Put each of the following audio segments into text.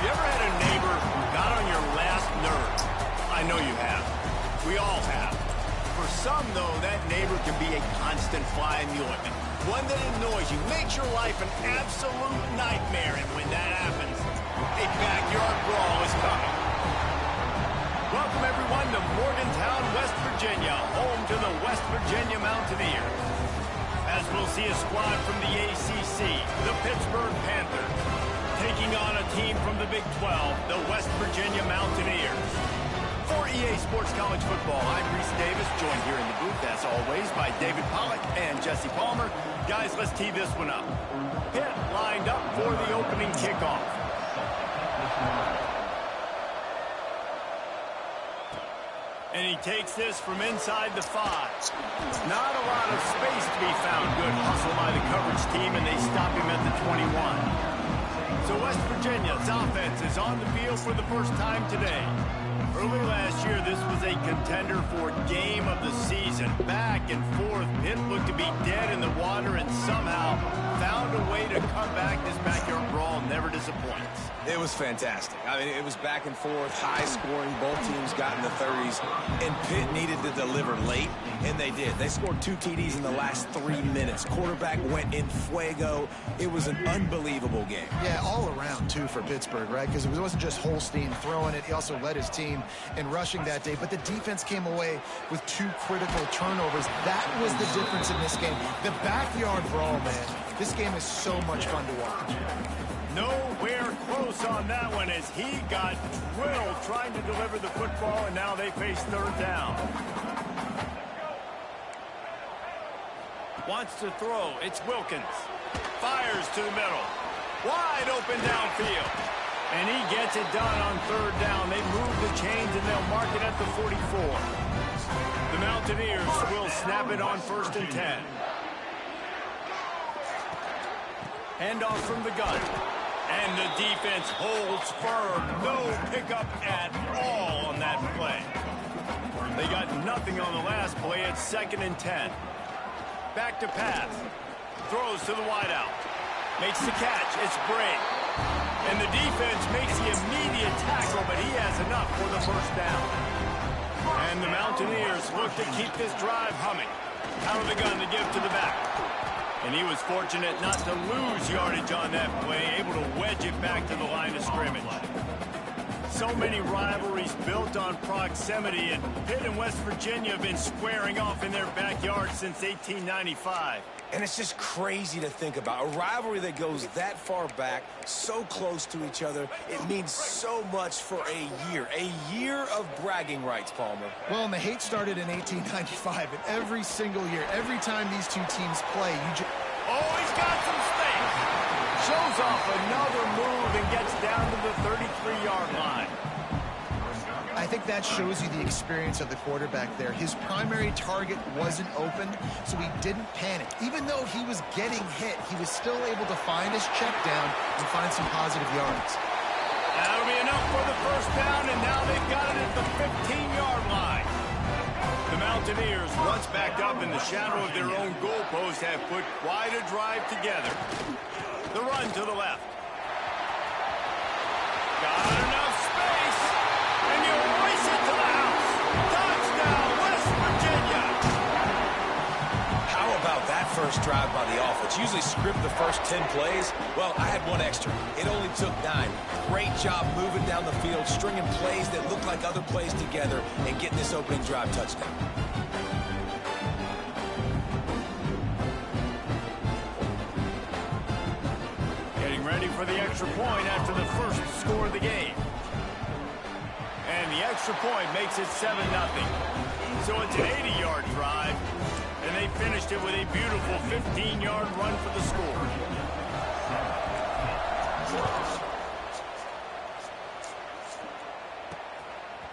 You ever had a neighbor who got on your last nerve? I know you have. We all have. For some, though, that neighbor can be a constant fly in the ointment. One that annoys you, makes your life an absolute nightmare, and when that happens, a backyard brawl is coming. Welcome, everyone, to Morgantown, West Virginia, home to the West Virginia Mountaineers. As we'll see a squad from the ACC, the Pittsburgh Panthers, taking on a team from the Big 12, the West Virginia Mountaineers. For EA Sports College Football, I'm Reese Davis, joined here in the booth, as always, by David Pollack and Jesse Palmer. Guys, let's tee this one up. Pitt lined up for the opening kickoff. And he takes this from inside the 5. Not a lot of space to be found. Good hustle by the coverage team, and they stop him at the 21. So West Virginia's offense is on the field for the first time today. Early last year, this was a contender for game of the season. Back and forth, Pitt looked to be dead in the water and somehow found a way to come back. This backyard brawl never disappoints. It was fantastic. I mean, it was back and forth, high scoring. Both teams got in the 30s, and Pitt needed to deliver late, and they did. They scored 2 TDs in the last 3 minutes. Quarterback went in fuego. It was an unbelievable game. Yeah, all around, too, for Pittsburgh, right? Because it wasn't just Holstein throwing it. He also led his team in rushing that day. But the defense came away with 2 critical turnovers. That was the difference in this game. The backyard brawl, man. This game is so much fun to watch. Nowhere close on that one as he got drilled trying to deliver the football, and now they face 3rd down. Wants to throw. It's Wilkins. Fires to the middle. Wide open downfield. And he gets it done on 3rd down. They move the chains, and they'll mark it at the 44. The Mountaineers will snap it on 1st and 10. Handoff from the gun. And the defense holds firm. No pickup at all on that play. They got nothing on the last play. It's 2nd and 10. Back to pass. Throws to the wideout. Makes the catch. It's Bray. And the defense makes the immediate tackle, but he has enough for the 1st down. And the Mountaineers look to keep this drive humming. Out of the gun to give to the back. And he was fortunate not to lose yardage on that play, able to wedge it back to the line of scrimmage. So many rivalries built on proximity, and Pitt and West Virginia have been squaring off in their backyard since 1895. And it's just crazy to think about. A rivalry that goes that far back, so close to each other. It means so much for a year. A year of bragging rights, Palmer. Well, and the hate started in 1895, and every single year, every time these two teams play, Oh, he's got some space. Shows off another move and gets down to the 33-yard line. I think that shows you the experience of the quarterback there. His primary target wasn't open, so he didn't panic. Even though he was getting hit, he was still able to find his check down and find some positive yards. That'll be enough for the 1st down, and now they've got it at the 15-yard line. The Mountaineers, once backed up in the shadow of their own goalpost, have put quite a drive together. The run to the left. Got enough space, and you race it to the house. Touchdown, West Virginia. How about that first drive by the offense? Usually script the first 10 plays. Well, I had 1 extra. It only took 9. Great job moving down the field, stringing plays that look like other plays together, and getting this opening drive touchdown. Getting ready for the extra point after the first score of the game. And the extra point makes it 7-0. So it's an 80-yard drive, and they finished it with a beautiful 15-yard run for the score.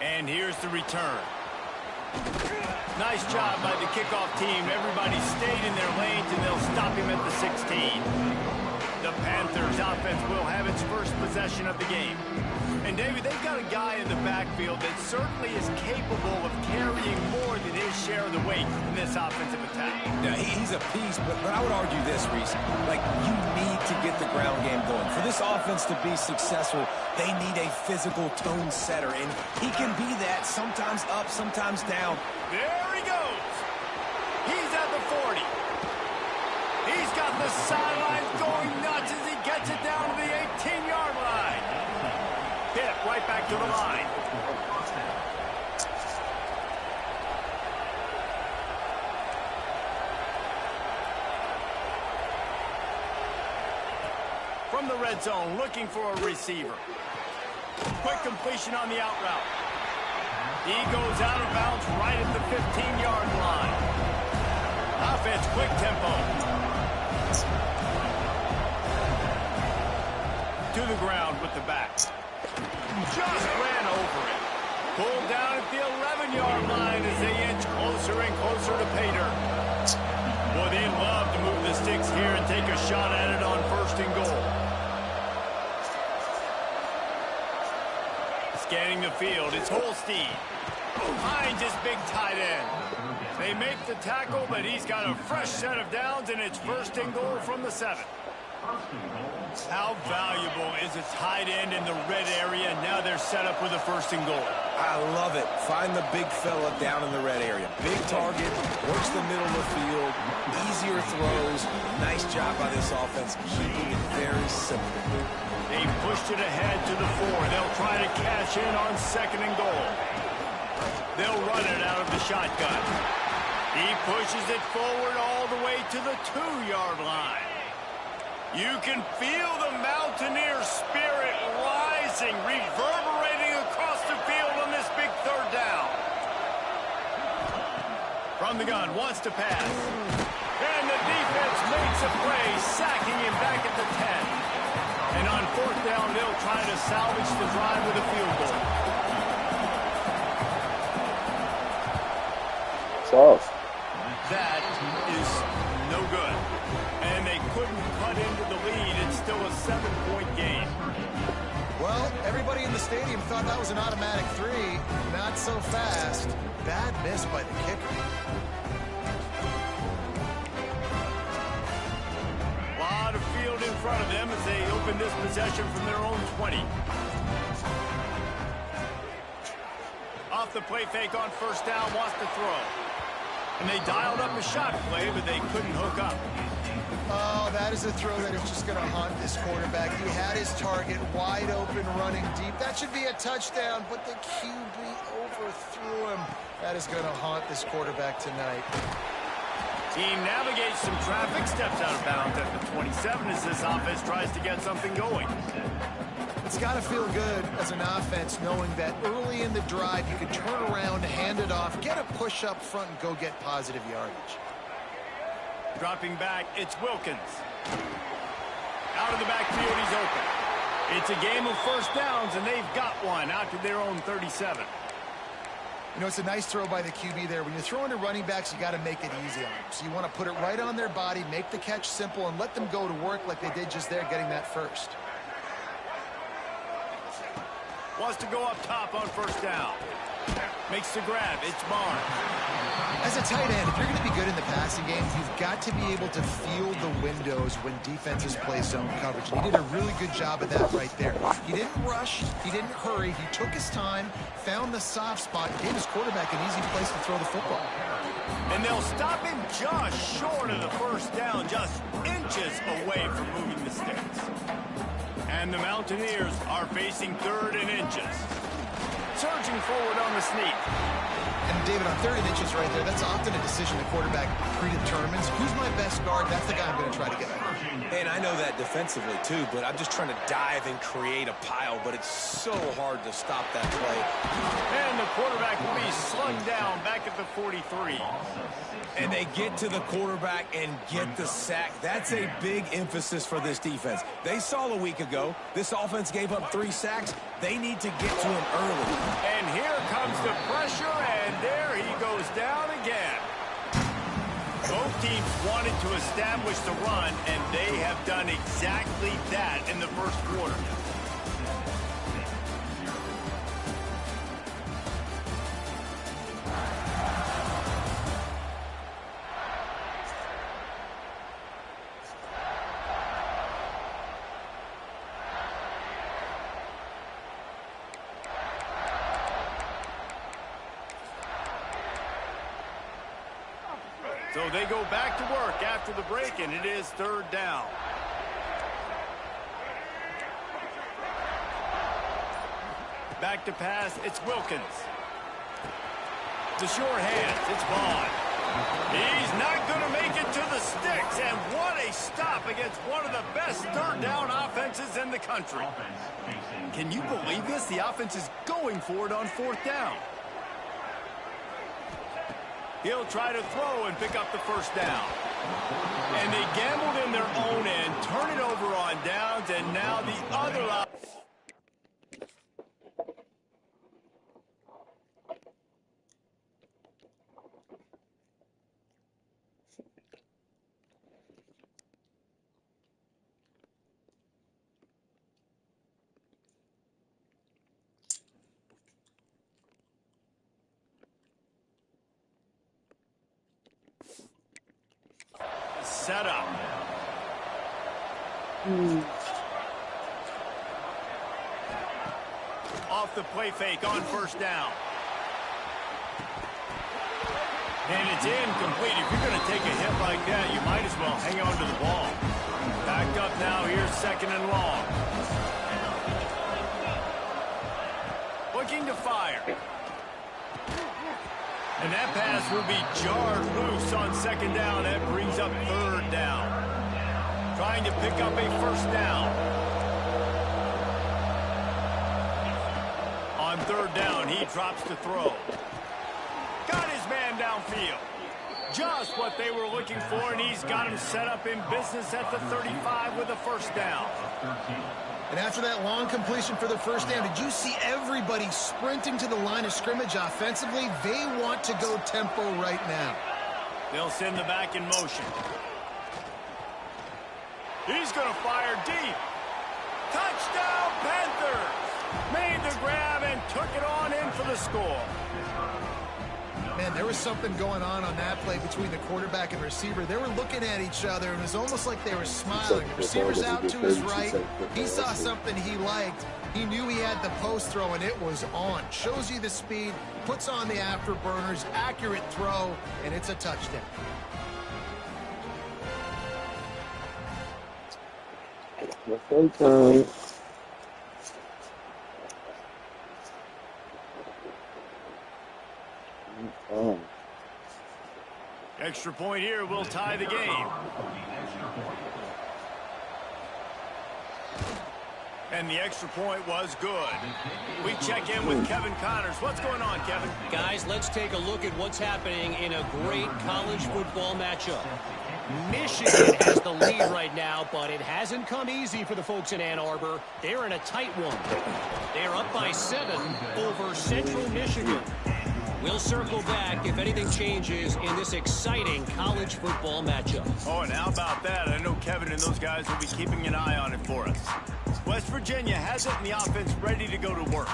And here's the return. Nice job by the kickoff team. Everybody stayed in their lanes, and they'll stop him at the 16. The Panthers offense will have its first possession of the game. And, David, they've got a guy in the backfield that certainly is capable of carrying more than his share of the weight in this offensive attack. Now, he's a piece, but I would argue this, Reese. Like, you need to get the ground game going. For this offense to be successful, they need a physical tone setter, and he can be that, sometimes up, sometimes down. There he goes. He's at the 40. He's got the sidelines going nuts as he gets it down to the 18-yard line. Hit right back to the line. From the red zone, looking for a receiver. Quick completion on the out route. He goes out of bounds right at the 15-yard line. Offense, quick tempo. To the ground with the back. Just ran over it. Pulled down at the 11-yard line as they inch closer and closer to pay dirt. Boy, they'd love to move the sticks here and take a shot at it on 1st and goal. Scanning the field, it's Holstein. Behind his big tight end. They make the tackle, but he's got a fresh set of downs, and it's 1st and goal from the 7. How valuable is a tight end in the red area? Now they're set up with a 1st and goal. I love it. Find the big fella down in the red area. Big target, works the middle of the field, easier throws. Nice job by this offense, keeping it very simple. They pushed it ahead to the 4. They'll try to cash in on 2nd and goal. They'll run it out of the shotgun. He pushes it forward all the way to the 2-yard line. You can feel the Mountaineer spirit rising, reverberating across the field on this big 3rd down. From the gun, wants to pass. And the defense makes a play, sacking him back at the 10. And on 4th down, they'll try to salvage the drive with a field goal. Soft. That is no good. And they couldn't cut into the lead. It's still a 7-point game. Well, everybody in the stadium thought that was an automatic 3. Not so fast. Bad miss by the kicker. A lot of field in front of them as they open this possession from their own 20. Off the play fake on 1st down, wants to throw. And they dialed up a shot play, but they couldn't hook up. Oh, that is a throw that is just going to haunt this quarterback. He had his target wide open, running deep. That should be a touchdown, but the QB overthrew him. That is going to haunt this quarterback tonight. He navigates some traffic, steps out of bounds at the 27 as this offense tries to get something going. It's got to feel good as an offense knowing that early in the drive you can turn around, hand it off, get a push up front, and go get positive yardage. Dropping back, it's Wilkins. Out of the backfield, he's open. It's a game of 1st downs, and they've got one out to their own 37. You know, it's a nice throw by the QB there. When you're throwing to running backs, you got to make it easy on them. So you want to put it right on their body, make the catch simple, and let them go to work like they did just there, getting that 1st. Wants to go up top on 1st down. Makes the grab. It's Barnes. As a tight end, if you're going to be good in the passing game, you've got to be able to feel the windows when defenses play zone coverage. And he did a really good job of that right there. He didn't rush. He didn't hurry. He took his time, found the soft spot, gave his quarterback an easy place to throw the football. And they'll stop him just short of the 1st down, just inches away from moving the sticks. And the Mountaineers are facing 3rd and inches. Surging forward on the sneak. And David, on 3rd and inches right there, that's often a decision the quarterback predetermines. Who's my best guard? That's the guy I'm going to try to get at. And I know that defensively, too, but I'm just trying to dive and create a pile, but it's so hard to stop that play. And the quarterback will be slugged down back at the 43. And they get to the quarterback and get the sack. That's a big emphasis for this defense. They saw a week ago, this offense gave up 3 sacks. They need to get to him early. And here comes the pressure, and there he goes down again. Both teams wanted to establish the run, and they have done exactly that in the first quarter. So they go back to work after the break, and it is third down. Back to pass, it's Wilkins. The short hands, it's Vaughn. He's not going to make it to the sticks, and what a stop against one of the best third down offenses in the country. Can you believe this? The offense is going for it on fourth down. He'll try to throw and pick up the first down. And they gambled in their own end, turn it over on downs, and now the other set up. Off the play fake on first down. And it's incomplete. If you're going to take a hit like that, you might as well hang on to the ball. Back up now. Here's second and long. Looking to fire. And that pass will be jarred loose on second down. That brings up third down. Trying to pick up a first down. On third down, he drops to throw. Got his man downfield. Just what they were looking for, and he's got him set up in business at the 35 with a first down. And after that long completion for the first down, did you see everybody sprinting to the line of scrimmage offensively? They want to go tempo right now. They'll send the back in motion. He's going to fire deep. Touchdown, Panthers! Made the grab and took it on in for the score. Man, there was something going on that play between the quarterback and receiver. They were looking at each other, and it was almost like they were smiling. The receiver's out to his right. He saw something he liked. He knew he had the post throw, and it was on. Shows you the speed, puts on the afterburners, accurate throw, and it's a touchdown. Extra point here will tie the game. And the extra point was good. We check in with Kevin Connors. What's going on, Kevin? Guys, let's take a look at what's happening in a great college football matchup. Michigan has the lead right now, but it hasn't come easy for the folks in Ann Arbor. They're in a tight one. They're up by 7 over Central Michigan. We'll circle back if anything changes in this exciting college football matchup. Oh, and how about that? I know Kevin and those guys will be keeping an eye on it for us. West Virginia has it in the offense ready to go to work.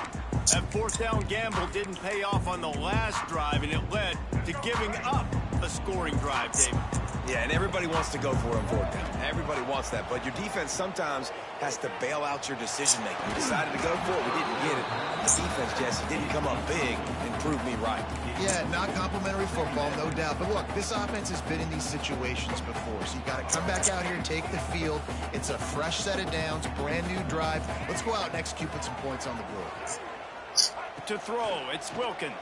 That fourth down gamble didn't pay off on the last drive, and it led to giving up a scoring drive, David. Yeah, and everybody wants to go for it on fourth down. Everybody wants that, but your defense sometimes has to bail out your decision-making. We decided to go for it. We didn't get it. The defense, Jesse, didn't come up big and prove me right. Yeah, not complimentary football, no doubt. But look, this offense has been in these situations before, so you got to come back out here and take the field. It's a fresh set of downs, brand new drive. Let's go out and execute, put some points on the board. To throw, it's Wilkins.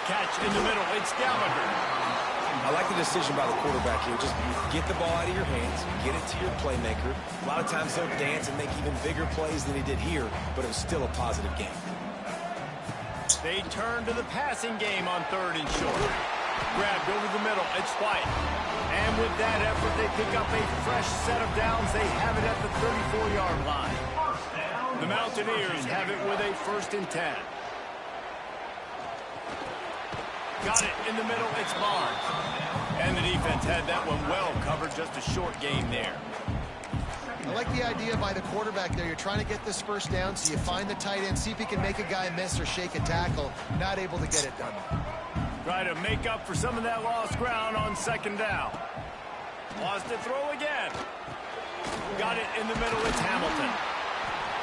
Catch in the middle, it's Gallagher. I like the decision by the quarterback here. Just get the ball out of your hands, get it to your playmaker. A lot of times they'll dance and make even bigger plays than he did here, but it was still a positive game. They turn to the passing game on third and short. Grabbed over the middle, it's White. And with that effort, they pick up a fresh set of downs. They have it at the 34-yard line. The Mountaineers have it with a 1st and 10. Got it in the middle. It's Barnes. And the defense had that one well covered. Just a short gain there. I like the idea by the quarterback there. You're trying to get this first down, so you find the tight end, see if he can make a guy miss or shake a tackle. Not able to get it done. Try to make up for some of that lost ground on second down. Wants to throw again. Got it in the middle. It's Hamilton.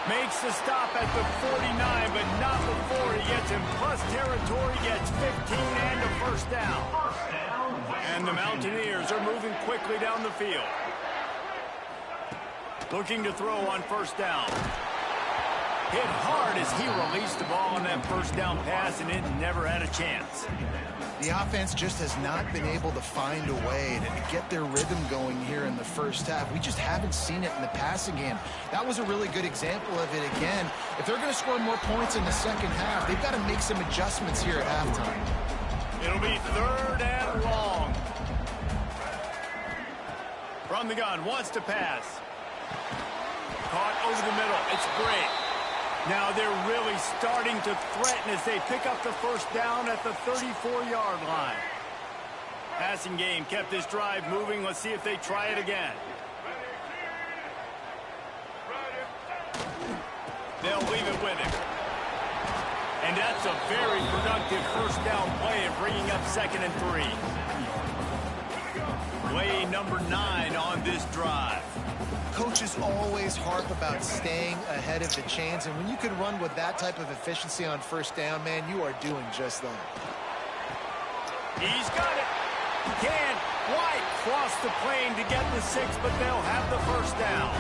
Makes the stop at the 49, but not before he gets in plus territory, gets 15 and a first down. And the Mountaineers are moving quickly down the field. Looking to throw on first down. Hit hard as he released the ball on that first down pass, and it never had a chance. The offense just has not been able to find a way to get their rhythm going here in the first half. We just haven't seen it in the passing game. That was a really good example of it again. If they're going to score more points in the second half, they've got to make some adjustments here at halftime. It'll be third and long. From the gun, wants to pass. Caught over the middle. It's great. Now they're really starting to threaten as they pick up the first down at the 34-yard line. Passing game kept this drive moving. Let's see if they try it again. They'll leave it with him. And that's a very productive first down play of bringing up 2nd and 3. Play number 9 on this drive. Coaches always harp about staying ahead of the chains, and when you can run with that type of efficiency on first down, man, you are doing just that. He's got it. Can't quite cross the plane to get the 6, but they'll have the first down.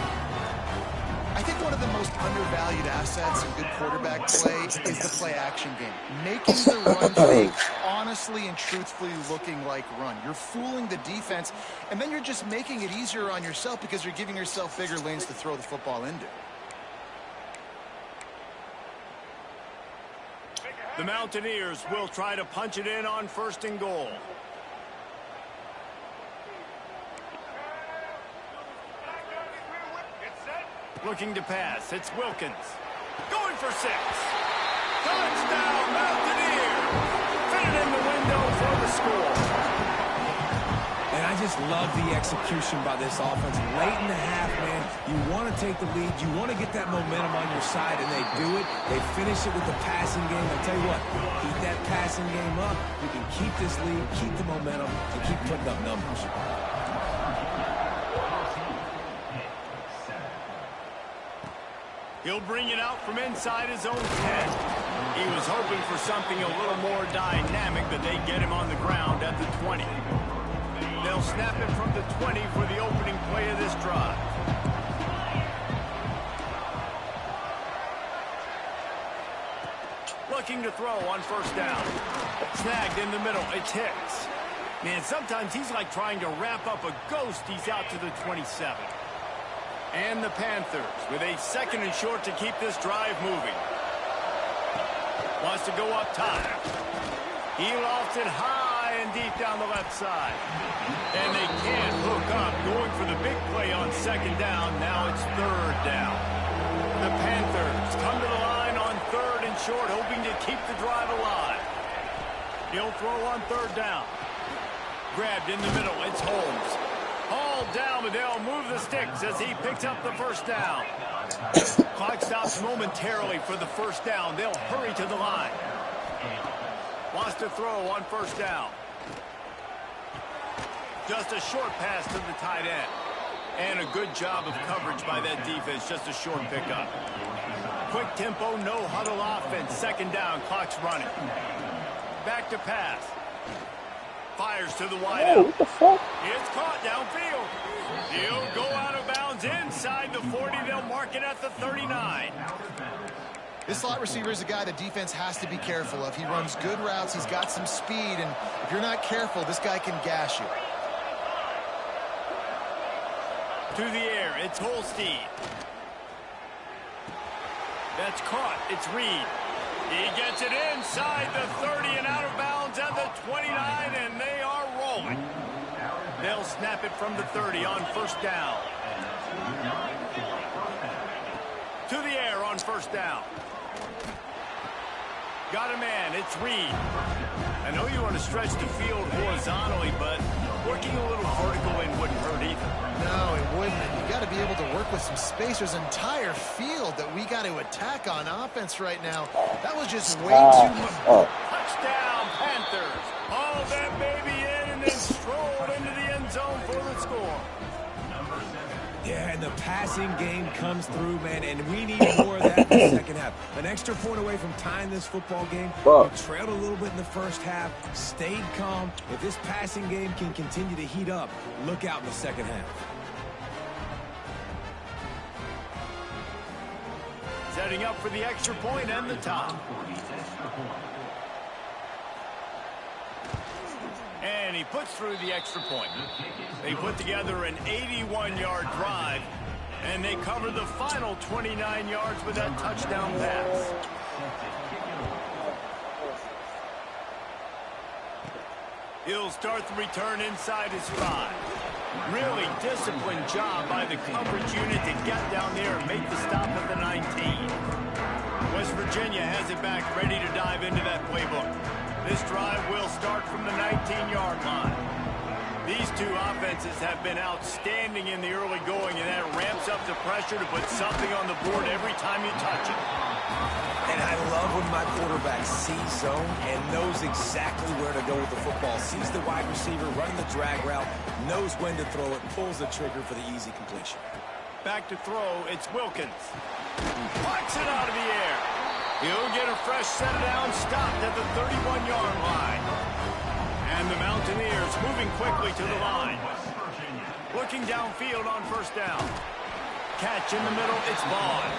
I think one of the most undervalued assets in good quarterback play is the play-action game. Making the run fake honestly and truthfully looking like run. You're fooling the defense, and then you're just making it easier on yourself because you're giving yourself bigger lanes to throw the football into. The Mountaineers will try to punch it in on 1st and goal. Looking to pass. It's Wilkins. Going for 6. Touchdown, Mountaineers! Fitted in the window for the score. And I just love the execution by this offense. Late in the half, man, you want to take the lead. You want to get that momentum on your side, and they do it. They finish it with the passing game. I'll tell you what, keep that passing game up. You can keep this lead, keep the momentum, and keep putting up numbers. He'll bring it out from inside his own 10. He was hoping for something a little more dynamic, but they get him on the ground at the 20. They'll snap it from the 20 for the opening play of this drive. Looking to throw on first down. Snagged in the middle. It's Hicks. Man, sometimes he's like trying to wrap up a ghost. He's out to the 27. And the Panthers with a 2nd and short to keep this drive moving. Wants to go up top. He lofts it high and deep down the left side. And they can't hook up. Going for the big play on 2nd down. Now it's 3rd down. The Panthers come to the line on 3rd and short, hoping to keep the drive alive. He'll throw on 3rd down. Grabbed in the middle. It's Holmes. Hauled down, but they'll move the sticks as he picks up the first down. Clock stops momentarily for the first down. They'll hurry to the line. Wants to throw on first down. Just a short pass to the tight end. And a good job of coverage by that defense. Just a short pickup. Quick tempo, no huddle offense. 2nd down, clock's running. Back to pass. Fires to the wide out. What the fuck? It's caught downfield. He'll go out of bounds inside the 40. They'll mark it at the 39. This slot receiver is a guy the defense has to be careful of. He runs good routes. He's got some speed, and if you're not careful, this guy can gash you. To the air, it's Holstein. That's caught. It's Reed. He gets it inside the 30 and out of bounds at the 29, and they are rolling. They'll snap it from the 30 on first down. To the air on first down. Got a man. It's Reed. I know you want to stretch the field horizontally, but working a little vertical in wouldn't hurt either. No, it wouldn't. And you got to be able to work with some space. There's an entire field that we got to attack on offense right now. That was just way too much. Touchdown, Panthers. All that baby in and then strolled into the end zone for the score. Yeah, and the passing game comes through, man, and we need more of that in the second half. An extra point away from tying this football game. We trailed a little bit in the first half, stayed calm. If this passing game can continue to heat up, look out in the second half. Setting up for the extra point and the top. And he puts through the extra point. They put together an 81-yard drive, and they cover the final 29 yards with that touchdown pass. He'll start the return inside his 5. Really disciplined job by the coverage unit to get down there and make the stop at the 19. West Virginia has it back, ready to dive into that playbook. This drive will start from the 19-yard line. These two offenses have been outstanding in the early going, and that ramps up the pressure to put something on the board every time you touch it. And I love when my quarterback sees zone and knows exactly where to go with the football. Sees the wide receiver running the drag route, knows when to throw it, pulls the trigger for the easy completion. Back to throw, it's Wilkins. Plucks it out of the air. He'll get a fresh set down, stopped at the 31-yard line. And the Mountaineers moving quickly to the line. Looking downfield on first down. Catch in the middle, it's Vaughn.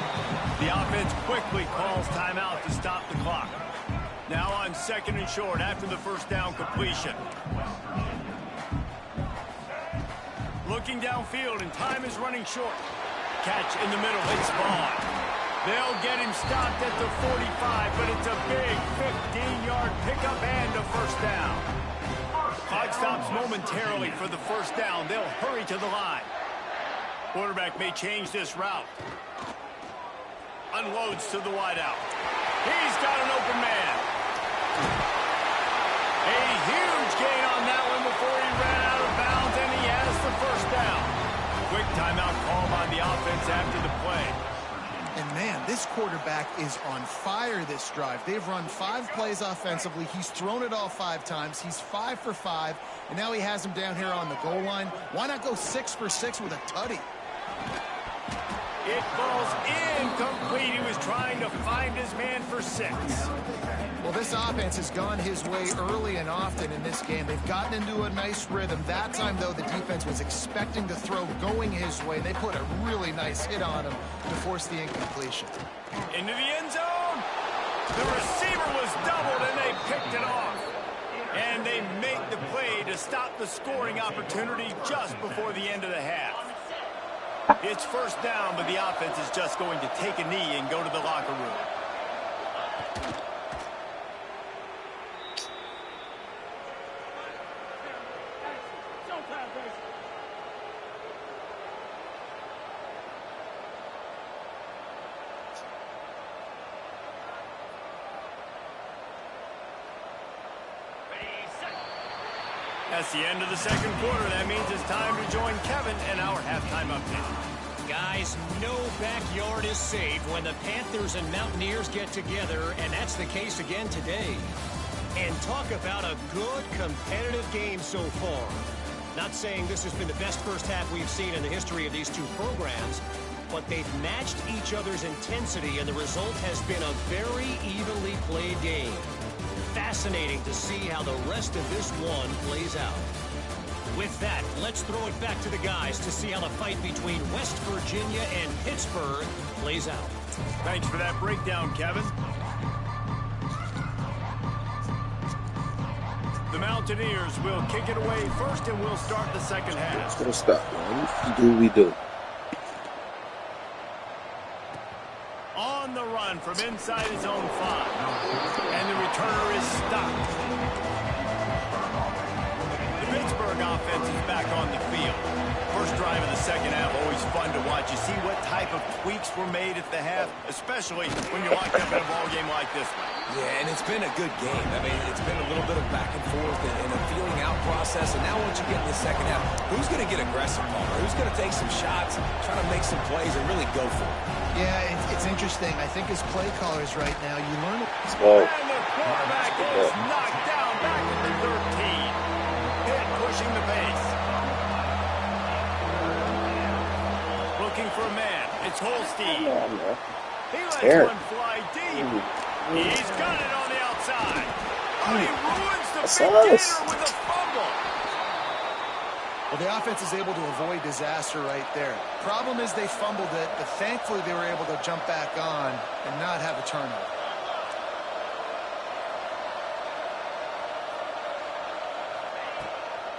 The offense quickly calls timeout to stop the clock. Now on second and short after the first down completion. Looking downfield and time is running short. Catch in the middle, it's Vaughn. They'll get him stopped at the 45, but it's a big 15-yard pickup and a first down. Clock stops momentarily for the first down. They'll hurry to the line. Quarterback may change this route. Unloads to the wideout. He's got an open man. A huge gain on that one before he ran out of bounds, and he has the first down. Quick timeout call on the offense after the play. And man, this quarterback is on fire this drive. They've run 5 plays offensively. He's thrown it all 5 times. He's 5 for 5, and now he has him down here on the goal line. Why not go 6 for 6 with a tutty? It falls incomplete. He was trying to find his man for 6. Well, this offense has gone his way early and often in this game. They've gotten into a nice rhythm. That time, though, the defense was expecting the throw going his way. They put a really nice hit on him to force the incompletion. Into the end zone. The receiver was doubled, and they picked it off. And they make the play to stop the scoring opportunity just before the end of the half. It's first down, but the offense is just going to take a knee and go to the locker room. That's the end of the second quarter. That means it's time to join Kevin in our halftime update. Guys, no backyard is safe when the Panthers and Mountaineers get together, and that's the case again today. And talk about a good competitive game so far. Not saying this has been the best first half we've seen in the history of these two programs, but they've matched each other's intensity, and the result has been a very evenly played game. Fascinating to see how the rest of this one plays out. With that, let's throw it back to the guys to see how the fight between West Virginia and Pittsburgh plays out. Thanks for that breakdown, Kevin. The Mountaineers will kick it away first, and we'll start the second half. Don't stop, man. We do. On the run from inside his own 5. And the returner is stopped. The Pittsburgh offense is back on the field. First drive of the second half, always fun to watch. You see what type of tweaks were made at the half, especially when you're locked up in a ball game like this one. Yeah, and it's been a good game. I mean, it's been a little bit of back and forth and a feeling out process. And now once you get in the second half, who's going to get aggressive, Palmer? Who's going to take some shots, try to make some plays, and really go for it? Yeah, it's interesting. I think as play callers right now, you learn. And the quarterback is knocked down back at the 13. Pitt pushing the pace. Looking for a man. It's Holstein. He lets one fly deep. He's got it on the outside. Oh, he ruins the big gainer with a fumble. Well, the offense is able to avoid disaster right there. Problem is they fumbled it, but thankfully they were able to jump back on and not have a turnover.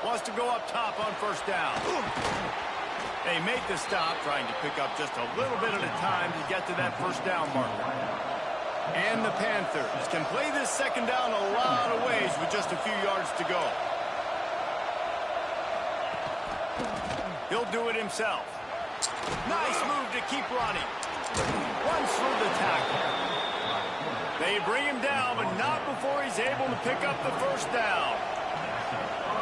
Wants to go up top on first down. They make the stop, trying to pick up just a little bit at a time to get to that first down marker. And the Panthers can play this second down a lot of ways with just a few yards to go. He'll do it himself. Nice move to keep running. Runs through the tackle. They bring him down, but not before he's able to pick up the first down.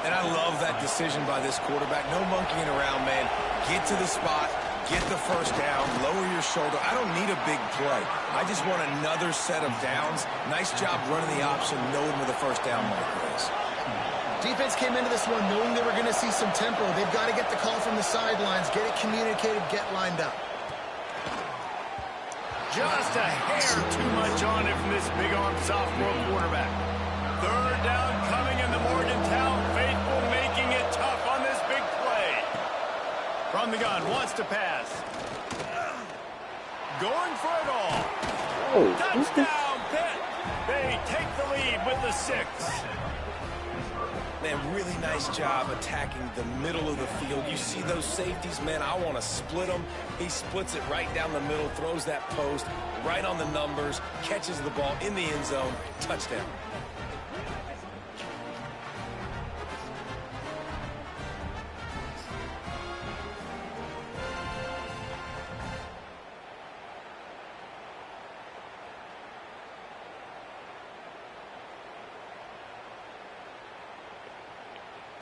And I love that decision by this quarterback. No monkeying around, man. Get to the spot, get the first down, lower your shoulder. I don't need a big play. I just want another set of downs. Nice job running the option, knowing where the first down marker is. Defense came into this one knowing they were going to see some tempo. They've got to get the call from the sidelines, get it communicated, get lined up. Just a hair too much on it from this big-armed sophomore quarterback. Third down coming in the Morgantown faithful, making it tough on this big play. From the gun, wants to pass. Going for it all. Touchdown, Pitt. They take the lead with the 6. Man, really nice job attacking the middle of the field. You see those safeties, man, I want to split them. He splits it right down the middle, throws that post, right on the numbers, catches the ball in the end zone, touchdown.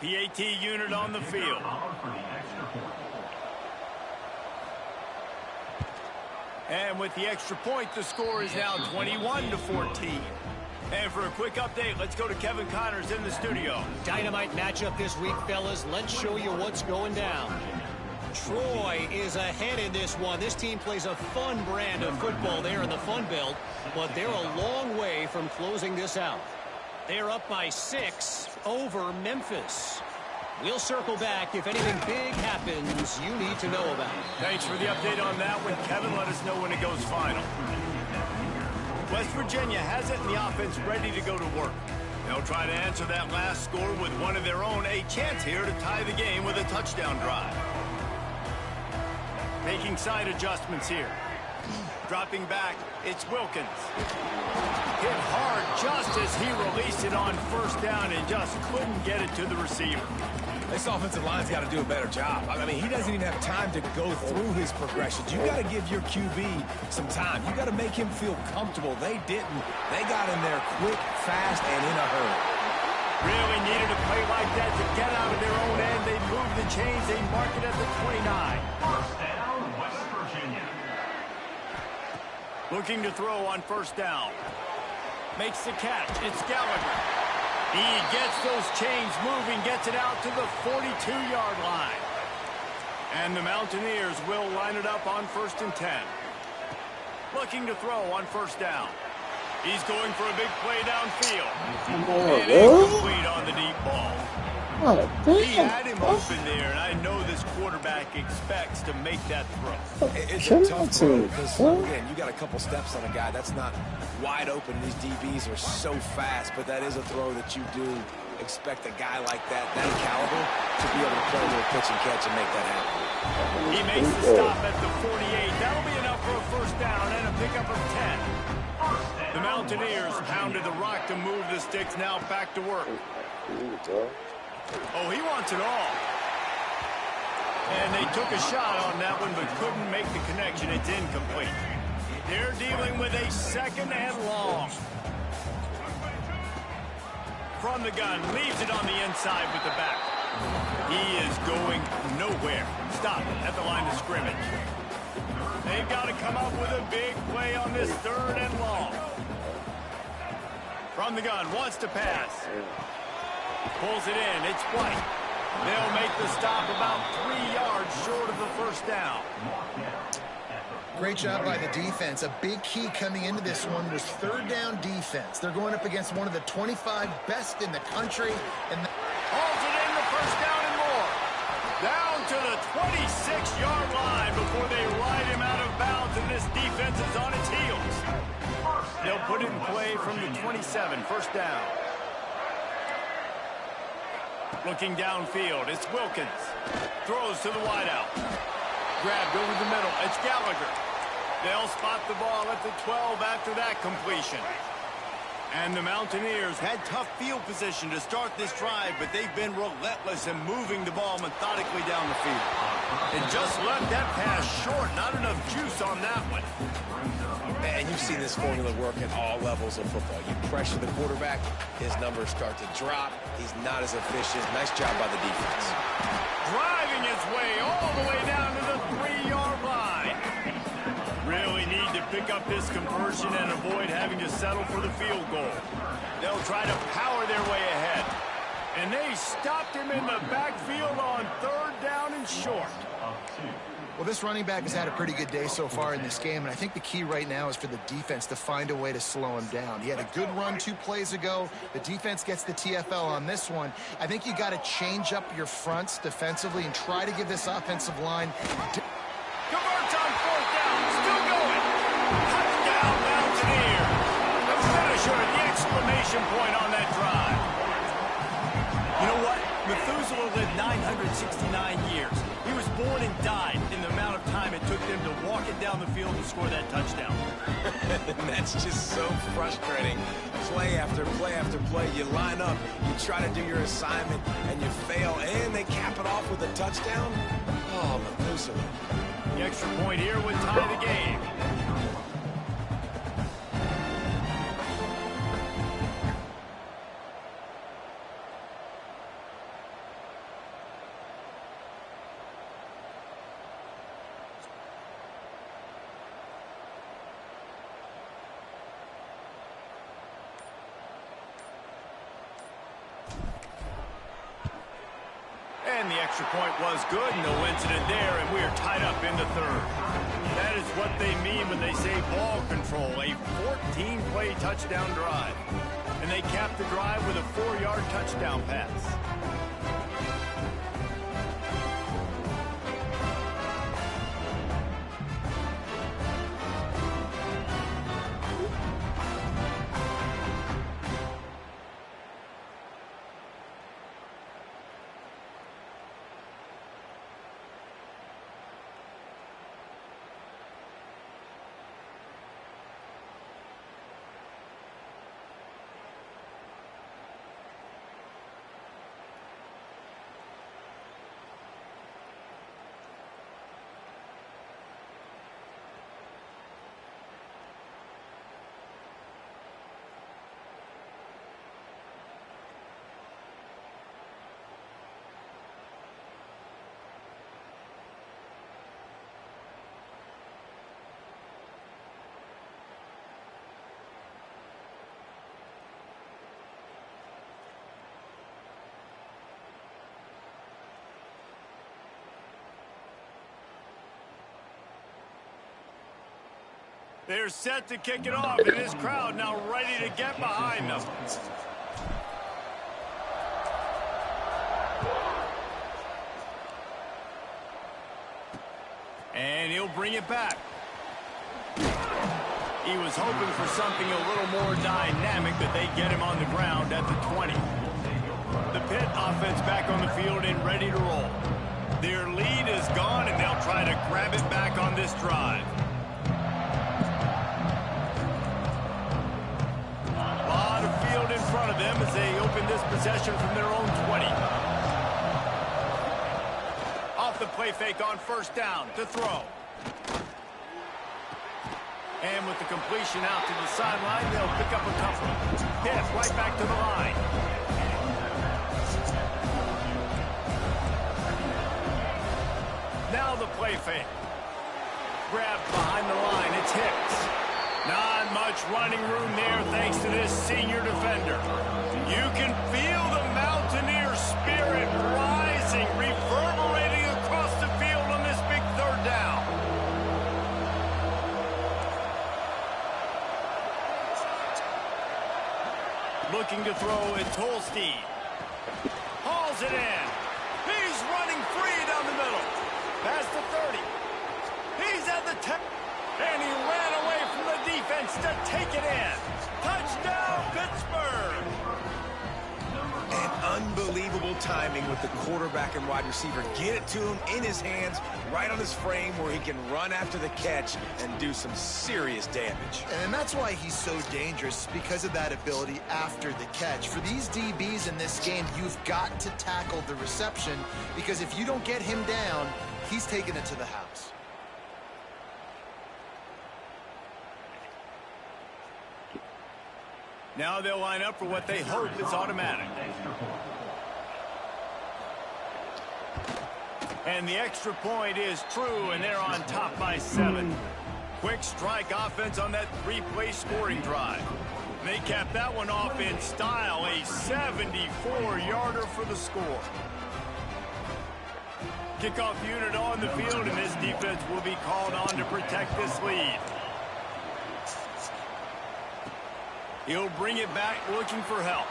PAT unit on the field. And with the extra point, the score is now 21-14. And for a quick update, let's go to Kevin Connors in the studio. Dynamite matchup this week, fellas. Let's show you what's going down. Troy is ahead in this one. This team plays a fun brand of football there in the Fun Belt, but they're a long way from closing this out. They're up by 6 over Memphis. We'll circle back if anything big happens you need to know about. Thanks for the update on that one, Kevin. Let us know when it goes final. West Virginia has it in the offense ready to go to work. They'll try to answer that last score with one of their own. A chance here to tie the game with a touchdown drive. Making side adjustments here. Dropping back, it's Wilkins. Hit hard just as he released it on first down and just couldn't get it to the receiver. This offensive line's got to do a better job. I mean, he doesn't even have time to go through his progressions. You got to give your QB some time. You got to make him feel comfortable. They didn't. They got in there quick, fast, and in a hurry. Really needed a play like that to get out of their own end. They move the chains. They mark it at the 29. First down, West Virginia. Looking to throw on first down. Makes the catch. It's Gallagher. He gets those chains moving, gets it out to the 42-yard line. And the Mountaineers will line it up on 1st and 10. Looking to throw on first down. He's going for a big play downfield. And incomplete on the deep ball. He had him open there, and I know this quarterback expects to make that throw. It's a tough throw because, again, you got a couple steps on a guy. That's not wide open. These DBs are so fast, but that is a throw that you do expect a guy like that caliber to be able to play a little pitch and catch and make that happen. He makes the stop at the 48. That'll be enough for a first down and a pickup of 10. The Mountaineers pounded the rock to move the sticks. Now back to work. Oh, he wants it all. And they took a shot on that one, but couldn't make the connection. It's incomplete. They're dealing with a 2nd and long. from the gun, leaves it on the inside with the back. He is going nowhere. Stop at the line of scrimmage. They've got to come up with a big play on this 3rd and long. From the gun, wants to pass. Pulls it in, it's White. They'll make the stop about 3 yards short of the first down. Great job by the defense. A big key coming into this one was 3rd down defense. They're going up against one of the 25 best in the country. And Holds it in the first down and more. Down to the 26-yard line before they ride him out of bounds, and this defense is on its heels. They'll put it in play from the 27, first down. Looking downfield, it's Wilkins. Throws to the wideout. Grabbed over the middle, it's Gallagher. They'll spot the ball at the 12 after that completion. And the Mountaineers had tough field position to start this drive, but they've been relentless in moving the ball methodically down the field. And just left that pass short. Not enough juice on that one. And you've seen this formula work at all levels of football. You pressure the quarterback, his numbers start to drop. He's not as efficient. Nice job by the defense. Driving his way all the way down to the 3-yard line. Really need to pick up this conversion and avoid having to settle for the field goal. They'll try to power their way ahead. And they stopped him in the backfield on 3rd down and short. well, this running back has had a pretty good day so far in this game, and I think the key right now is for the defense to find a way to slow him down. He had a good run 2 plays ago. The defense gets the TFL on this one. I think you got to change up your fronts defensively and try to give this offensive line... Converts on 4th down, still going. Touchdown, Mountaineers. The finisher, the exclamation point on that drive. You know what? Methuselah lived 969 years. He was born and died in the amount of time it took them to walk it down the field and score that touchdown. That's just so frustrating. Play after play after play. You line up, you try to do your assignment, and you fail, and they cap it off with a touchdown? Oh, Methuselah. The extra point here would tie the game. And the extra point was good, no incident there, and we are tied up in the 3rd. That is what they mean when they say ball control, a 14-play touchdown drive. And they cap the drive with a 4-yard touchdown pass. They're set to kick it off, and this crowd now ready to get behind them. And he'll bring it back. He was hoping for something a little more dynamic, but they get him on the ground at the 20. The Pitt offense back on the field and ready to roll. Their lead is gone, and they'll try to grab it back on this drive. In front of them as they open this possession from their own 20. Off the play fake on 1st down to throw. And with the completion out to the sideline, they'll pick up a couple. Pitt right back to the line. now the play fake. Grabbed behind the line. It's Hicks. Not much running room there thanks to this senior defender. You can feel the Mountaineer spirit rising, reverberating across the field on this big third down. Looking to throw it, Tolstein. Hauls it in. He's running free down the middle. Past the 30. He's at the 10. And he ran away from the defense to take it in. Touchdown, Pittsburgh. And unbelievable timing with the quarterback and wide receiver. Get it to him in his hands, right on his frame where he can run after the catch and do some serious damage. And that's why he's so dangerous, because of that ability after the catch. For these DBs in this game, you've got to tackle the reception, because if you don't get him down, he's taking it to the house. Now they'll line up for what they hope is automatic. And the extra point is true, and they're on top by 7. Quick strike offense on that 3-play scoring drive. And they cap that one off in style, a 74-yarder for the score. Kickoff unit on the field, and this defense will be called on to protect this lead. He'll bring it back looking for help.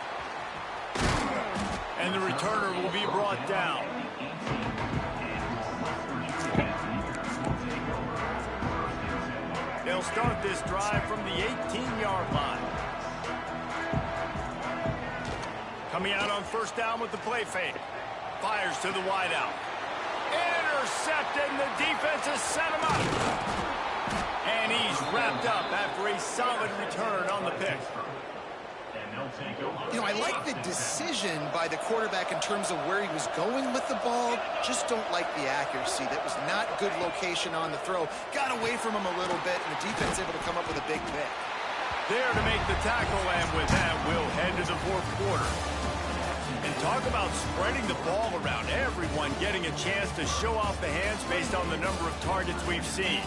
And the returner will be brought down. They'll start this drive from the 18-yard line. Coming out on first down with the play fake. Fires to the wideout. Intercepted, and the defense has set him up. And he's wrapped up after a solid return on the pick. You know, I like the decision by the quarterback in terms of where he was going with the ball. Just don't like the accuracy. That was not good location on the throw. Got away from him a little bit, and the defense able to come up with a big pick. There to make the tackle, and with that, we'll head to the fourth quarter. And talk about spreading the ball around. Everyone getting a chance to show off the hands based on the number of targets we've seen.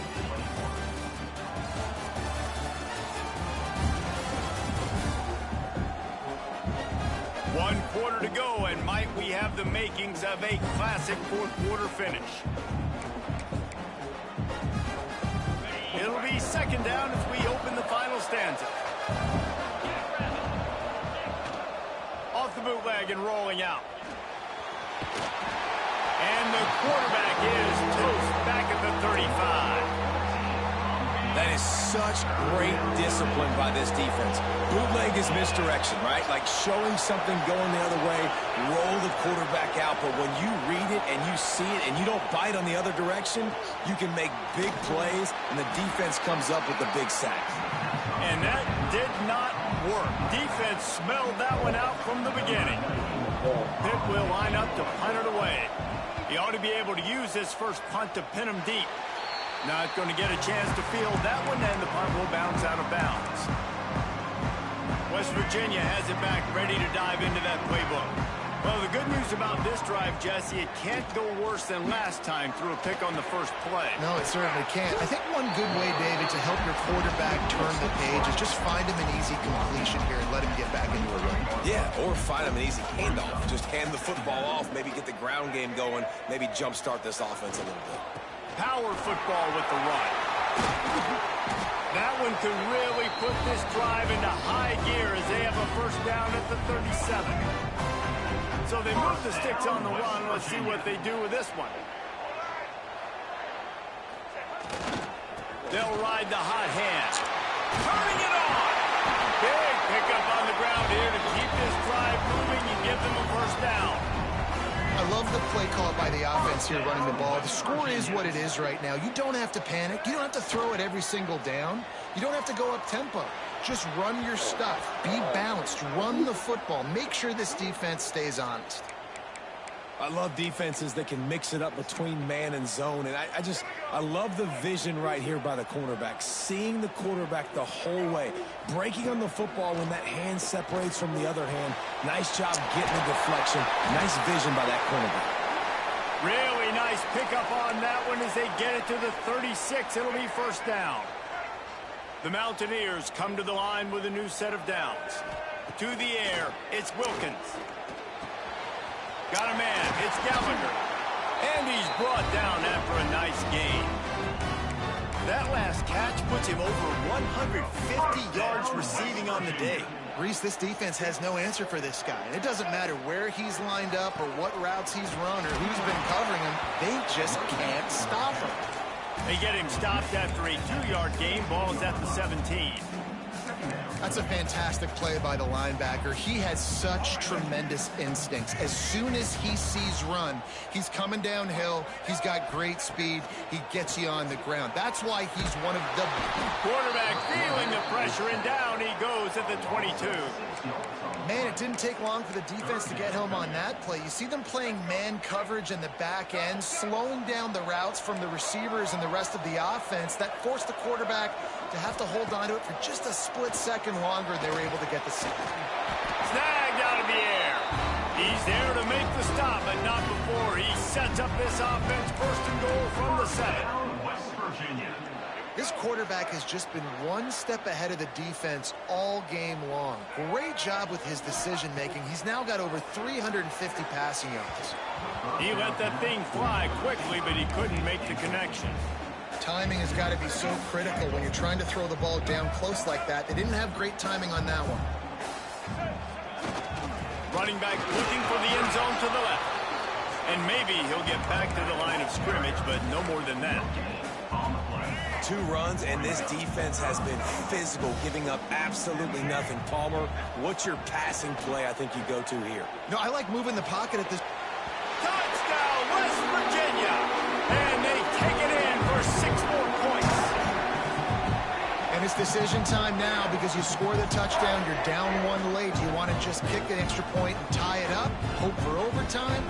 1 quarter to go, and might we have the makings of a classic fourth quarter finish. It'll be second down as we open the final stanza. Off the bootleg and rolling out. And the quarterback is toast back at the 35. That is such great discipline by this defense. Bootleg is misdirection, right? Like showing something going the other way, roll the quarterback out. But when you read it and you see it and you don't bite on the other direction, you can make big plays, and the defense comes up with the big sack. And that did not work. Defense smelled that one out from the beginning. Pitt will line up to punt it away. He ought to be able to use this first punt to pin him deep. Not going to get a chance to field that one, and the punt will bounce out of bounds. West Virginia has it back, ready to dive into that playbook. Well, the good news about this drive, Jesse, it can't go worse than last time through a pick on the first play. No, it certainly can't. I think one good way, David, to help your quarterback turn the page is just find him an easy completion here and let him get back into a run. Yeah, or find him an easy handoff. Just hand the football off, maybe get the ground game going, maybe jumpstart this offense a little bit. Power football with the run. That one could really put this drive into high gear as they have a first down at the 37. So they move the sticks on the run. Let's see what they do with this one. They'll ride the hot hand. Turning it on. Big pickup on the ground here to keep this drive moving and give them a first down. I love the play call by the offense here running the ball. The score is what it is right now. You don't have to panic. You don't have to throw it every single down. You don't have to go up tempo. Just run your stuff. Be balanced. Run the football. Make sure this defense stays honest. I love defenses that can mix it up between man and zone, and I love the vision right here by the cornerback, seeing the quarterback the whole way, breaking on the football when that hand separates from the other hand. Nice job getting the deflection. Nice vision by that cornerback. Really nice pickup on that one as they get it to the 36. It'll be first down. The Mountaineers come to the line with a new set of downs. To the air, it's Wilkins. Got a man, it's Gallagher. And he's brought down after a nice gain. That last catch puts him over 150 yards receiving on the day. Reese, this defense has no answer for this guy. And it doesn't matter where he's lined up or what routes he's run or who's been covering him. They just can't stop him. They get him stopped after a 2-yard gain. Ball's at the 17. That's a fantastic play by the linebacker. He has such tremendous instincts. As soon as he sees run, he's coming downhill. He's got great speed. He gets you on the ground. That's why he's one of the... Quarterback feeling the pressure, and down he goes at the 22. Man, it didn't take long for the defense to get home on that play. You see them playing man coverage in the back end, slowing down the routes from the receivers and the rest of the offense. That forced the quarterback to have to hold on to it for just a split second longer. They were able to get the sack. Snagged out of the air. He's there to make the stop, but not before he sets up this offense. First and goal from the 7. West Virginia. This quarterback has just been one step ahead of the defense all game long. Great job with his decision-making. He's now got over 350 passing yards. He let that thing fly quickly, but he couldn't make the connection. Timing has got to be so critical when you're trying to throw the ball down close like that. They didn't have great timing on that one. Running back looking for the end zone to the left. And maybe he'll get back to the line of scrimmage, but no more than that. 2 runs, and this defense has been physical, giving up absolutely nothing. Palmer, what's your passing play I think you go to here? No, I like moving the pocket at this. Touchdown, West Virginia! And they take it in for 6 more points. And it's decision time now because you score the touchdown, you're down 1 late. Do you want to just kick an extra point and tie it up, hope for overtime?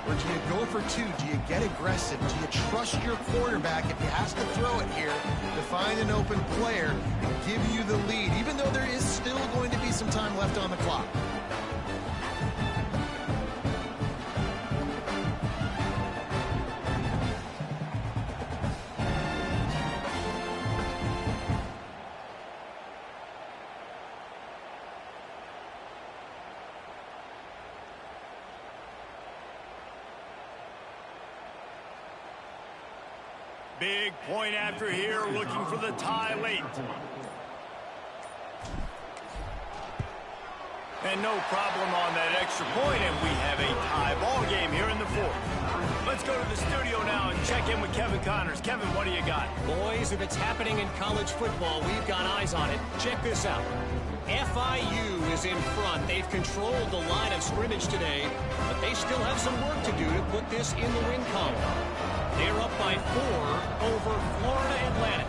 Or do you go for 2? Do you get aggressive? Do you trust your quarterback if he has to throw it here to find an open player and give you the lead, even though there is still going to be some time left on the clock? Big point after here, looking for the tie late. And no problem on that extra point, and we have a tie ball game here in the 4th. Let's go to the studio now and check in with Kevin Connors. Kevin, what do you got? Boys, if it's happening in college football, we've got eyes on it. Check this out. FIU is in front. They've controlled the line of scrimmage today, but they still have some work to do to put this in the win column. They're up by 4 over Florida Atlantic.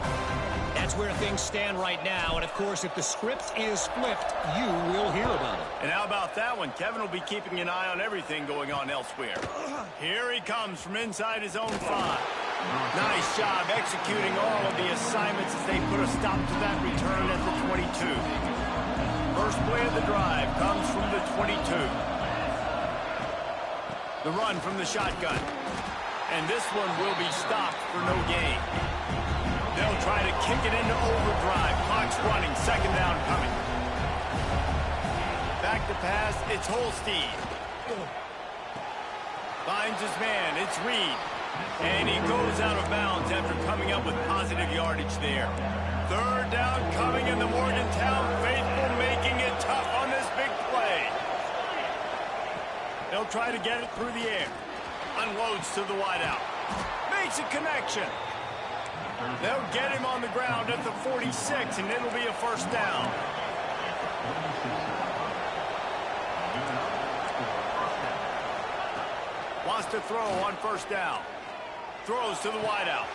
That's where things stand right now, and of course, if the script is flipped, you will hear about it. And how about that one? Kevin will be keeping an eye on everything going on elsewhere. Here he comes from inside his own 5. Nice job executing all of the assignments as they put a stop to that return at the 22. First play of the drive comes from the 22. The run from the shotgun. And this one will be stopped for no gain. They'll try to kick it into overdrive. Clock's running. 2nd down coming. Back to pass. It's Holstein. Finds his man. It's Reed. And he goes out of bounds after coming up with positive yardage there. 3rd down coming, in the Morgantown faithful making it tough on this big play. They'll try to get it through the air. Unloads to the wideout. Makes a connection. They'll get him on the ground at the 46, and it'll be a first down. Wants to throw on first down. Throws to the wideout.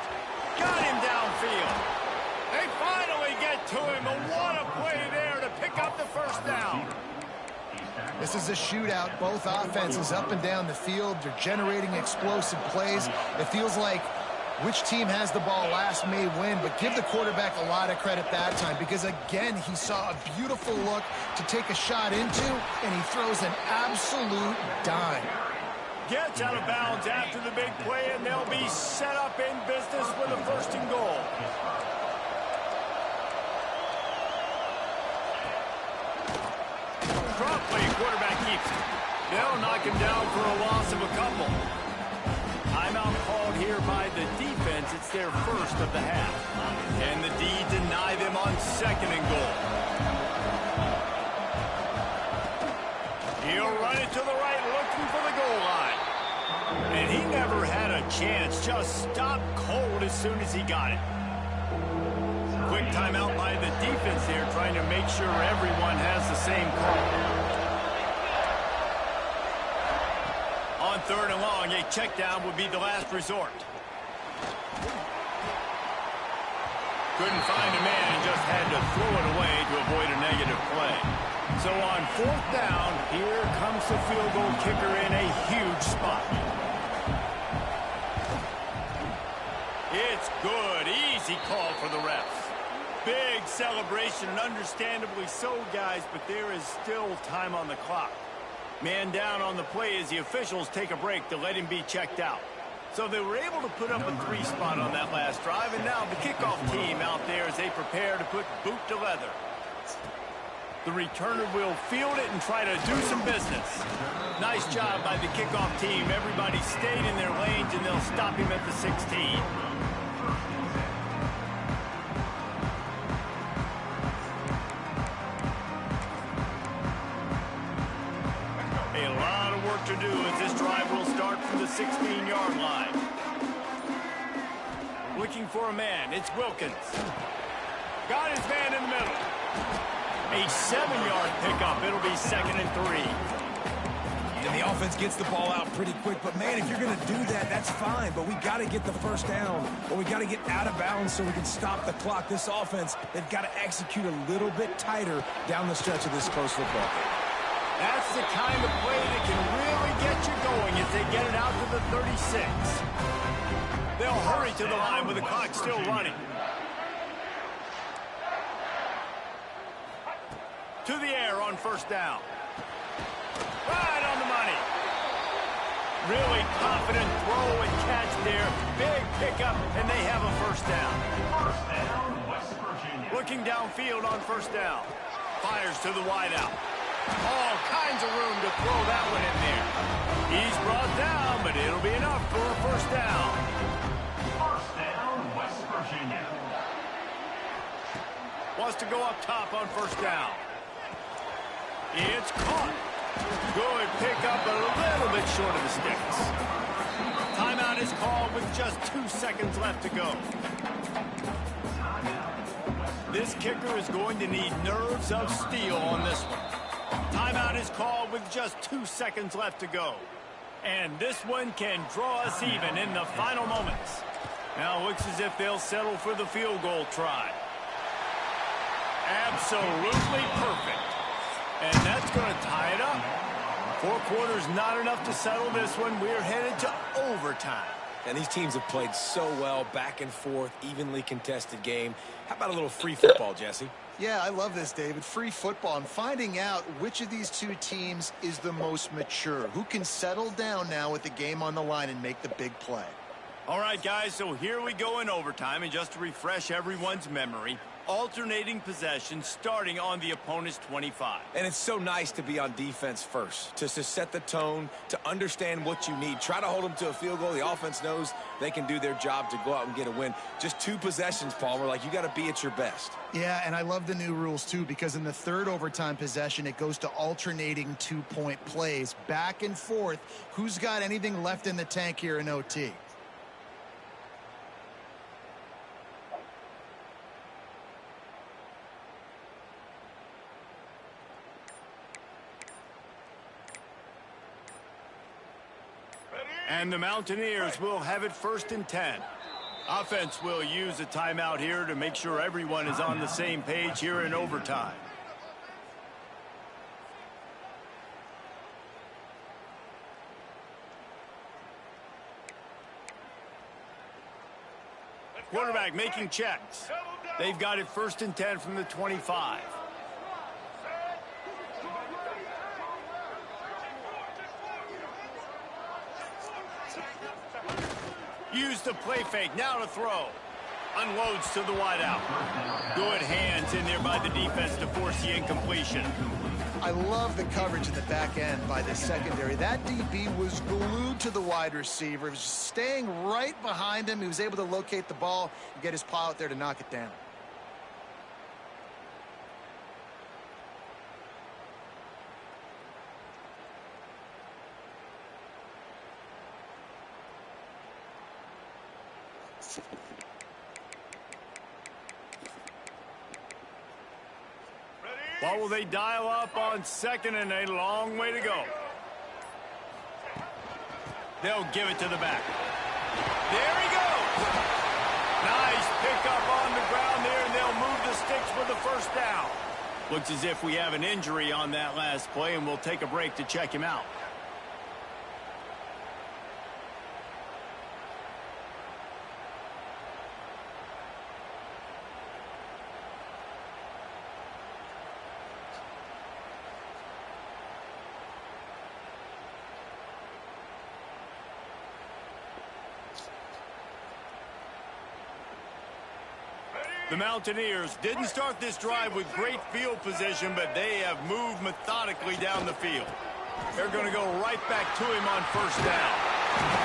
Got him downfield. They finally get to him, and what a play there to pick up the first down. This is a shootout. Both offenses up and down the field. They're generating explosive plays. It feels like which team has the ball last may win, but give the quarterback a lot of credit that time because, again, he saw a beautiful look to take a shot into, and he throws an absolute dime. Gets out of bounds after the big play, and they'll be set up in business with a 1st and goal. Promptly, quarterback keeps it. They'll knock him down for a loss of a couple. Timeout called here by the defense. It's their 1st of the half. And the D deny them on 2nd and goal. He'll run it to the right, looking for the goal line. And he never had a chance. Just stopped cold as soon as he got it. Quick timeout by the defense there, trying to make sure everyone has the same call. On 3rd and long, a check down would be the last resort. Couldn't find a man and just had to throw it away to avoid a negative play. So on 4th down, here comes the field goal kicker in a huge spot. It's good. Easy call for the refs. Big celebration, and understandably so, guys, but there is still time on the clock. Man down on the play as the officials take a break to let him be checked out. So they were able to put up a 3 spot on that last drive, and now the kickoff team out there as they prepare to put boot to leather. The returner will field it and try to do some business. Nice job by the kickoff team. Everybody stayed in their lanes, and they'll stop him at the 16. To do as this drive will start from the 16-yard line. Looking for a man. It's Wilkins. Got his man in the middle. A 7-yard pickup. It'll be 2nd and 3. And the offense gets the ball out pretty quick. But, man, if you're going to do that, that's fine. But we got to get the 1st down, or we got to get out of bounds so we can stop the clock. This offense, they've got to execute a little bit tighter down the stretch of this close football game. That's the kind of play that can really get you going as they get it out to the 36. They'll hurry to the line with the clock still running. To the air on 1st down. Right on the money. Really confident throw and catch there. Big pickup, and they have a 1st down. 1st down, West Virginia. Looking downfield on 1st down. Fires to the wideout. All kinds of room to throw that one in there. He's brought down, but it'll be enough for a 1st down. 1st down, West Virginia. Wants to go up top on 1st down. It's caught. Good pickup, a little bit short of the sticks. Timeout is called with just 2 seconds left to go. This kicker is going to need nerves of steel on this one. Timeout is called with just 2 seconds left to go. And this one can draw us even in the final moments. Now it looks as if they'll settle for the field goal try. Absolutely perfect. And that's going to tie it up. 4 quarters not enough to settle this one. We're headed to overtime. And these teams have played so well, back and forth, evenly contested game. How about a little free football, Jesse? Yeah, I love this, David. Free football. I'm finding out which of these 2 teams is the most mature. Who can settle down now with the game on the line and make the big play. All right, guys, so here we go in overtime. And just to refresh everyone's memory, alternating possession starting on the opponent's 25. And it's so nice to be on defense first, to set the tone, to understand what you need. Try to hold them to a field goal. The offense knows they can do their job to go out and get a win. Just 2 possessions, Palmer. Like, you got to be at your best. Yeah, and I love the new rules, too, because in the 3rd overtime possession, it goes to alternating 2-point plays. Back and forth. Who's got anything left in the tank here in OT? And the Mountaineers will have it 1st and 10. Offense will use a timeout here to make sure everyone is on the same page here in overtime. Quarterback making checks. They've got it 1st and 10 from the 25. Use the play fake. Now to throw. Unloads to the wideout. Good hands in there by the defense to force the incompletion. I love the coverage in the back end by the secondary. That DB was glued to the wide receiver. He was just staying right behind him. He was able to locate the ball and get his paw out there to knock it down. What will they dial up on second and a long way to go? They'll give it to the back. There he goes. Nice pickup on the ground there, and they'll move the sticks for the first down. Looks as if we have an injury on that last play, and we'll take a break to check him out. The Mountaineers didn't start this drive with great field position, but they have moved methodically down the field. They're going to go right back to him on first down.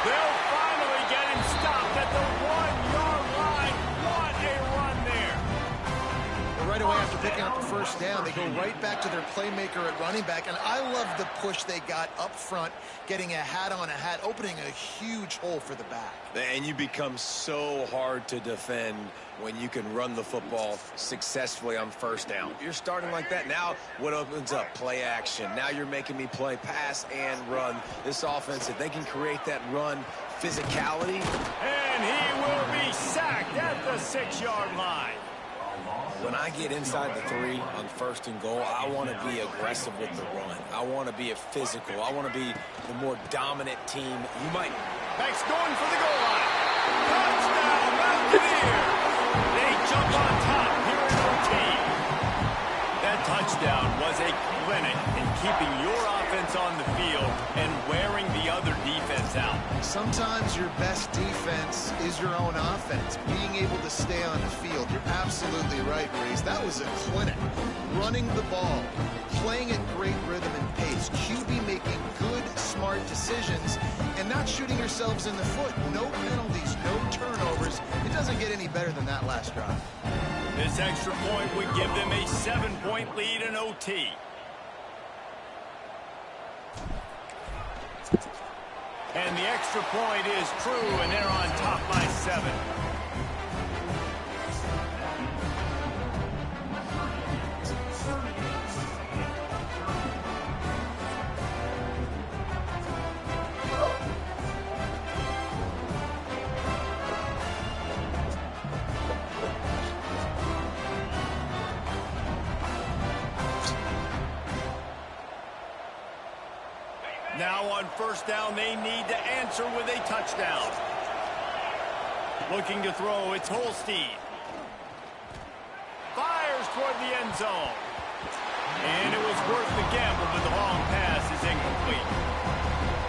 They'll finally get him stopped at the 1-yard line. What a run there. Right away after picking up the first down, they go right back to their playmaker at running back, and I love the push they got up front, getting a hat on a hat, opening a huge hole for the back. And you become so hard to defend when you can run the football successfully on first down. You're starting like that. Now what opens up? Play action. Now you're making me play pass and run. This offense, if they can create that run physicality. And he will be sacked at the 6-yard line. When I get inside the 3 on first and goal, I want to be aggressive with the run. I want to be a physical. I want to be the more dominant team. You might. Back's going for the goal line. Touchdown, Mountaineers. They jump on top here in OT. That touchdown was a clinic in keeping your offense on the field and wearing the other defense out. Sometimes your best defense is your own offense, being able to stay on the field. You're absolutely right, Reese. That was a clinic. Running the ball, playing at great rhythm and pace, QB making good, smart decisions, and not shooting yourselves in the foot. No penalties, no turnovers. It doesn't get any better than that last drive. This extra point would give them a 7-point lead in OT. And the extra point is true, and they're on top by 7. Now on first down, they need to answer with a touchdown. Looking to throw, it's Holstein. Fires toward the end zone. And it was worth the gamble, but the long pass is incomplete.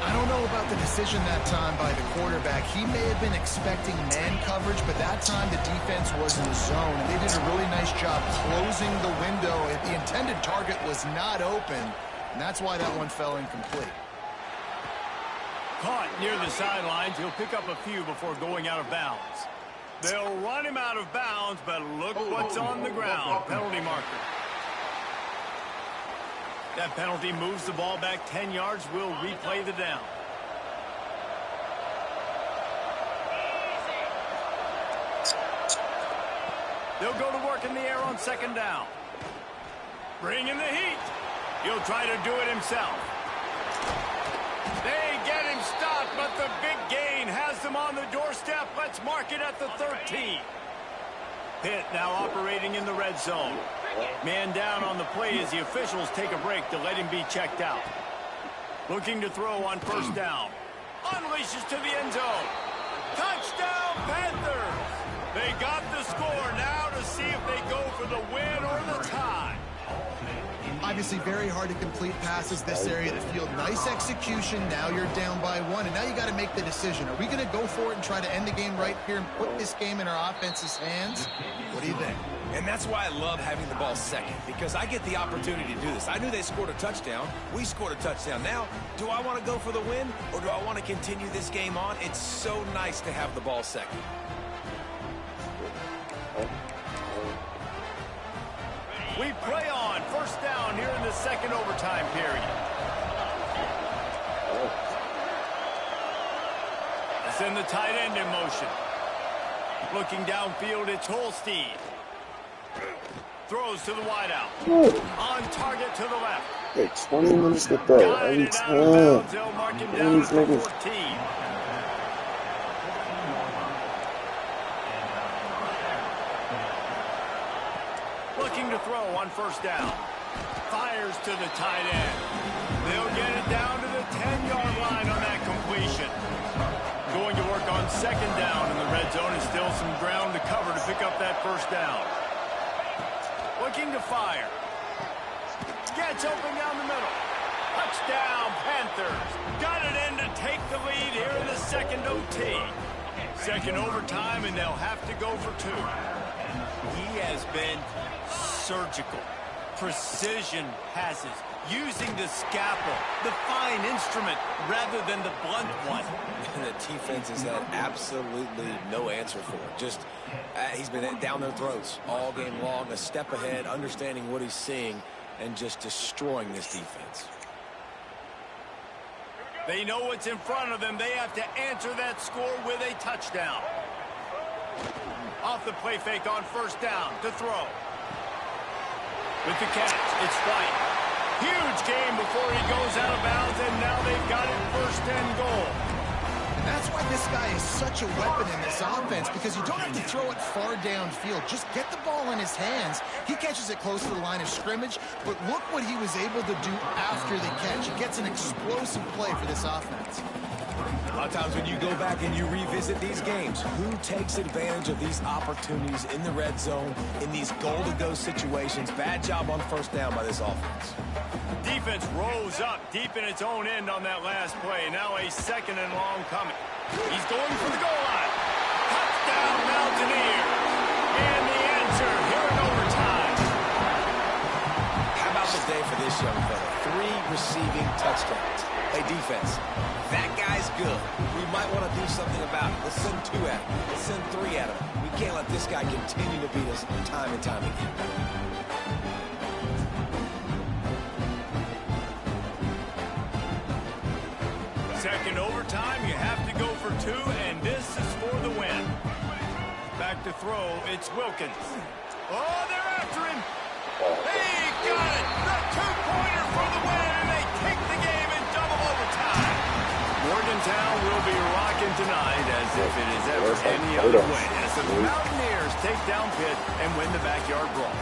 I don't know about the decision that time by the quarterback. He may have been expecting man coverage, but that time the defense was in the zone, and they did a really nice job closing the window. The intended target was not open, and that's why that one fell incomplete. Caught near the sidelines. He'll pick up a few before going out of bounds. They'll run him out of bounds, but look what's on the ground. Penalty marker. That penalty moves the ball back 10 yards. We'll replay the down. They'll go to work in the air on second down. Bring in the heat. He'll try to do it himself. They get him stopped, but the big gain has them on the doorstep. Let's mark it at the 13. Pitt now operating in the red zone. Man down on the play as the officials take a break to let him be checked out. Looking to throw on first down. Unleashes to the end zone. Touchdown, Panthers! They got the score now to see if they go for the win or the tie. Obviously, very hard to complete passes this area of the field. Nice execution. Now you're down by 1, and now you got to make the decision. Are we going to go for it and try to end the game right here and put this game in our offense's hands? What do you think? And that's why I love having the ball second, because I get the opportunity to do this. I knew they scored a touchdown. We scored a touchdown. Now, do I want to go for the win, or do I want to continue this game on? It's so nice to have the ball second. We play on. First down here in the second overtime period. Send the tight end in motion. Looking downfield, it's Holstein. Throws to the wideout. On target to the left. Hey, 20 minutes to throw every time. They'll mark him down at the 14. Looking to throw on first down. Fires to the tight end. They'll get it down to the 10-yard line on that completion. Going to work on second down in the red zone, and still some ground to cover to pick up that first down. Looking to fire. Gets open down the middle. Touchdown, Panthers. Got it in to take the lead here in the second OT. Second overtime, and they'll have to go for 2. He has been surgical. Precision passes. Using the scalpel, the fine instrument, rather than the blunt one. The defense has had absolutely no answer for it. Just, he's been down their throats all game long, a step ahead, understanding what he's seeing, and just destroying this defense. They know what's in front of them. They have to answer that score with a touchdown. Off the play fake on first down to throw. With the catch, it's White. Huge game before he goes out of bounds, and now they've got it first and goal. That's why this guy is such a weapon in this offense, because you don't have to throw it far downfield. Just get the ball in his hands. He catches it close to the line of scrimmage, but look what he was able to do after the catch. He gets an explosive play for this offense. A lot of times when you go back and you revisit these games, who takes advantage of these opportunities in the red zone, in these goal-to-go situations? Bad job on first down by this offense. Defense rose up deep in its own end on that last play. Now a second and long coming. He's going for the goal line. Touchdown, Mountaineers. And the answer here in overtime. How about the day for this young fella? 3 receiving touchdowns. Hey, defense, that guy's good. We might want to do something about it. Let's send 2 at him. Let's send 3 at him. We can't let this guy continue to beat us time and time again. Second overtime, you have to go for 2, and this is for the win. Back to throw, it's Wilkins. Oh, they're after him. He got it. The 2-pointer for the win, and they take the game in double overtime. Morgantown will be rocking tonight as if it is ever any other way, as the Mountaineers take down Pitt and win the backyard brawl.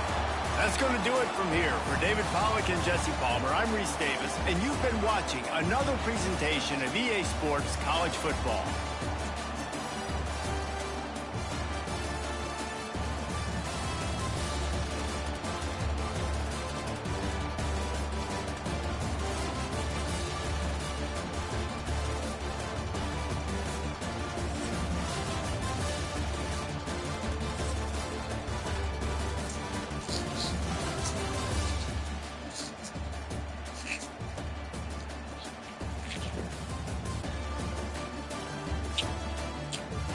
That's going to do it from here. For David Pollack and Jesse Palmer, I'm Reese Davis, and you've been watching another presentation of EA Sports College Football.